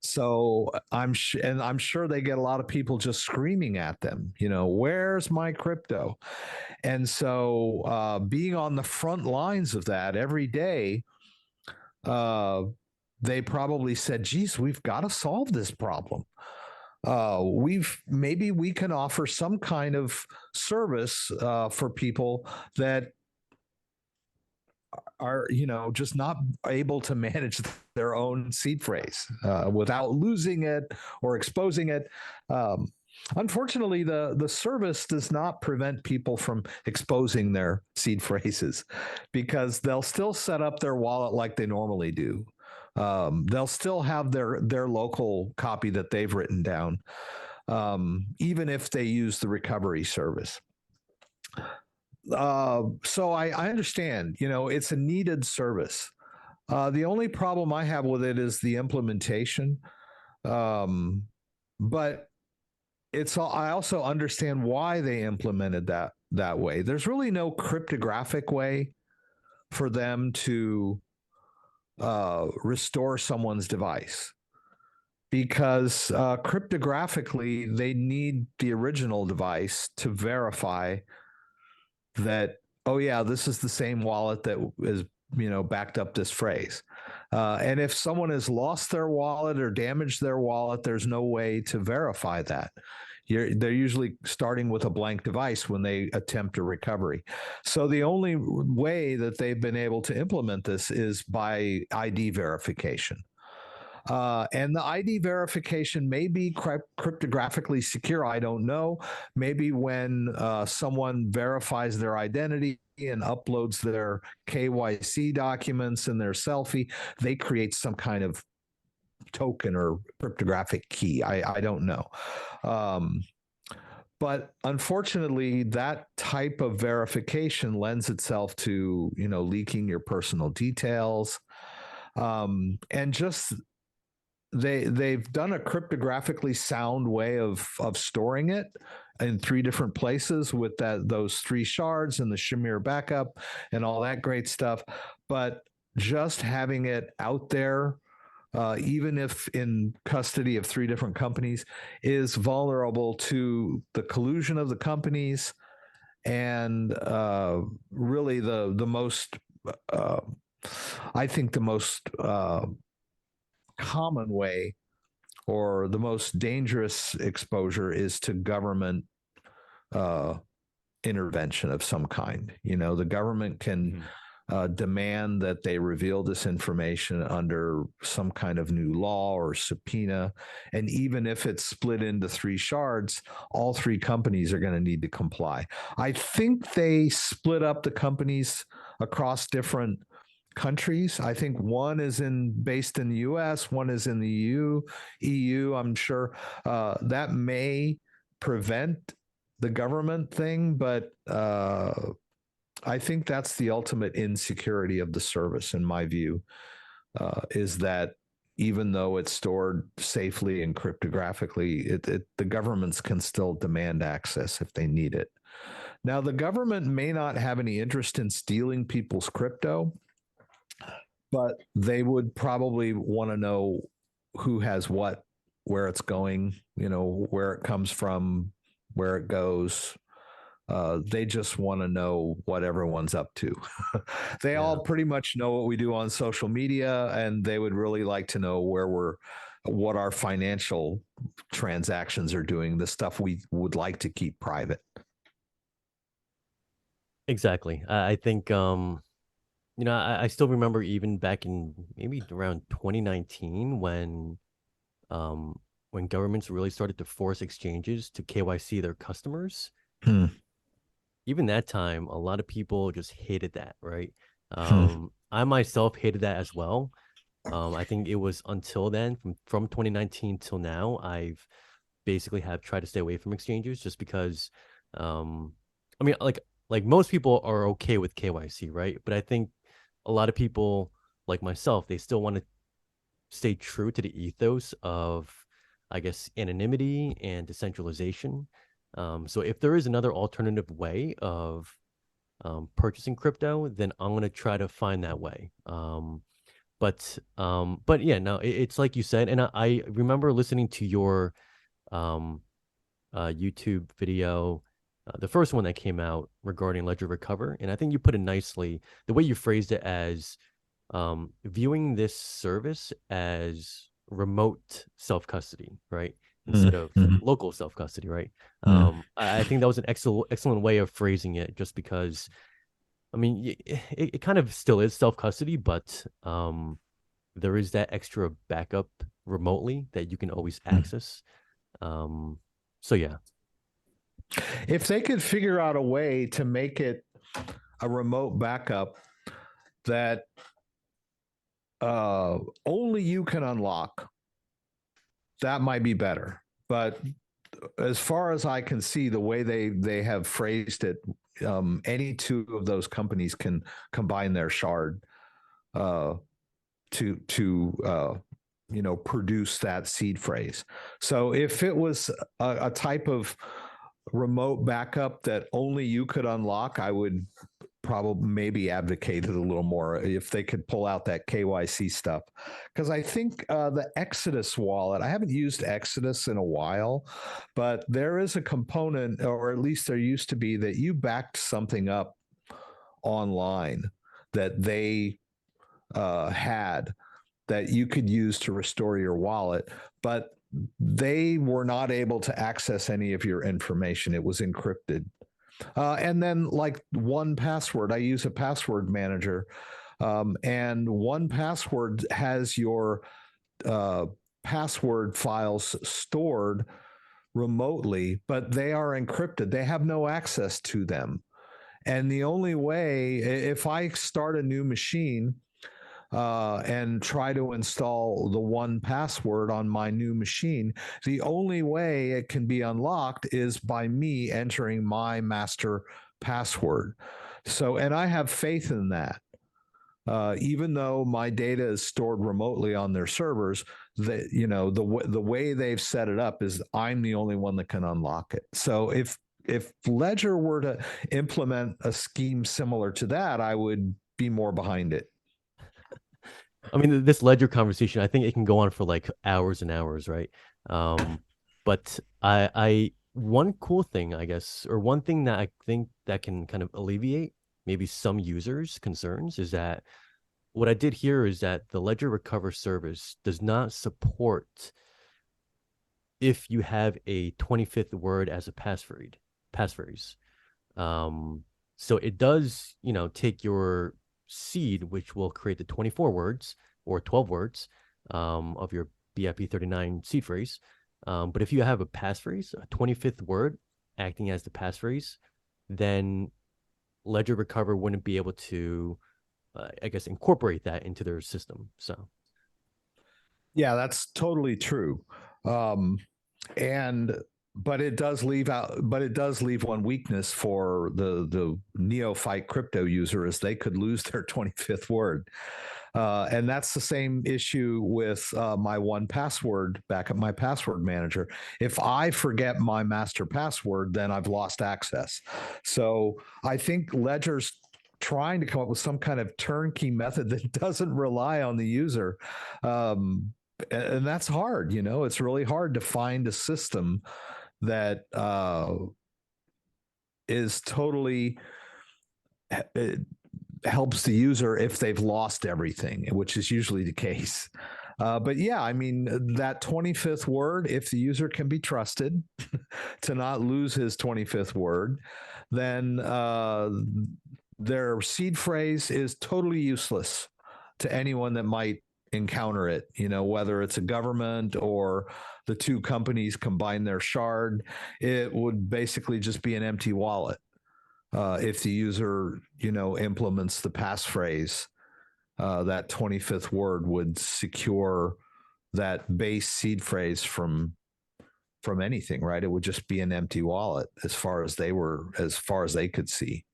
So I'm sure they get a lot of people just screaming at them, where's my crypto? And so being on the front lines of that every day, they probably said, geez, we've got to solve this problem. Maybe we can offer some kind of service for people that are just not able to manage their own seed phrase without losing it or exposing it. Unfortunately, the service does not prevent people from exposing their seed phrases, because they'll still set up their wallet like they normally do. They'll still have their local copy that they've written down, even if they use the recovery service. So I understand, it's a needed service. The only problem I have with it is the implementation. But I also understand why they implemented that way. There's really no cryptographic way for them to restore someone's device, because cryptographically they need the original device to verify that, oh yeah, this is the same wallet that is backed up this phrase. And if someone has lost their wallet or damaged their wallet, there's no way to verify that. They're usually starting with a blank device when they attempt a recovery. So the only way that they've been able to implement this is by ID verification. And the ID verification may be cryptographically secure. I don't know. Maybe when someone verifies their identity and uploads their KYC documents and their selfie, they create some kind of token or cryptographic key. I don't know. But unfortunately, that type of verification lends itself to, leaking your personal details. And just they've done a cryptographically sound way of storing it in 3 different places with those 3 shards and the Shamir backup and all that great stuff. But just having it out there, even if in custody of 3 different companies, is vulnerable to the collusion of the companies. And really the most, I think the most common way or the most dangerous exposure is to government intervention of some kind. The government can demand that they reveal this information under some kind of new law or subpoena. And even if it's split into 3 shards, all 3 companies are going to need to comply. I think they split up the companies across different countries. I think one is based in the US, one is in the EU. I'm sure that may prevent the government thing, but I think that's the ultimate insecurity of the service, in my view, is that even though it's stored safely and cryptographically, the governments can still demand access if they need it. Now, the government may not have any interest in stealing people's crypto, but they would probably want to know who has what, where it's going, where it comes from, where it goes. They just want to know what everyone's up to. They all pretty much know what we do on social media, and they would really like to know what our financial transactions are doing, the stuff we would like to keep private. Exactly. I think, I still remember even back in maybe around 2019 when governments really started to force exchanges to KYC their customers. Even that time, a lot of people just hated that, right? I myself hated that as well. I think it was until then, from 2019 till now, I've basically have tried to stay away from exchanges just because, I mean, like most people are okay with KYC, right? But I think a lot of people like myself, they still want to stay true to the ethos of, I guess, anonymity and decentralization. So if there is another alternative way of purchasing crypto, then I'm going to try to find that way. But yeah, no, it's like you said, and I remember listening to your um YouTube video, the first one that came out regarding Ledger Recover, and I think you put it nicely. The way you phrased it as viewing this service as remote self custody, right? Instead of Mm-hmm. local self custody, right? Mm. I think that was an excellent way of phrasing it, just because I mean it kind of still is self custody, but there is that extra backup remotely that you can always access. So yeah. If they could figure out a way to make it a remote backup that only you can unlock, that might be better. But as far as I can see, the way they have phrased it, any two of those companies can combine their shard uh, to produce that seed phrase. So if it was a type of remote backup that only you could unlock, I would probably maybe advocate it a little more if they could pull out that KYC stuff. Because I think the Exodus wallet, I haven't used Exodus in a while, but there is a component, or at least there used to be, that you backed something up online that they had that you could use to restore your wallet, but they were not able to access any of your information. It was encrypted. And then, like 1Password, I use a password manager, and 1Password has your password files stored remotely, but they are encrypted. They have no access to them. And the only way, if I start a new machine and try to install the 1Password on my new machine, the only way it can be unlocked is by me entering my master password. So, and I have faith in that. Even though my data is stored remotely on their servers, the way they've set it up is I'm the only one that can unlock it. So if Ledger were to implement a scheme similar to that, I would be more behind it. I mean, this ledger conversation, I think it can go on for like hours and hours, right? But one cool thing, I guess, or one thing that I think that can kind of alleviate maybe some users' concerns is that what I did here is that the Ledger Recover service does not support if you have a 25th word as a passphrase. So it does, take your seed, which will create the 24 words or 12 words of your BIP39 seed phrase. But if you have a passphrase, a 25th word acting as the passphrase, then Ledger Recover wouldn't be able to, I guess, incorporate that into their system. So, yeah, that's totally true. And but it does leave one weakness for the neophyte crypto user, is they could lose their 25th word. And that's the same issue with my 1Password back at my password manager. If I forget my master password, then I've lost access. So I think Ledger's trying to come up with some kind of turnkey method that doesn't rely on the user. And that's hard. It's really hard to find a system that is totally helps the user if they've lost everything, which is usually the case. But yeah, I mean, that 25th word, if the user can be trusted to not lose his 25th word, then their seed phrase is totally useless to anyone that might encounter it, whether it's a government or the two companies combine their shard. It would basically just be an empty wallet if the user, implements the passphrase. That 25th word would secure that base seed phrase from anything, right? It would just be an empty wallet as far as they could see.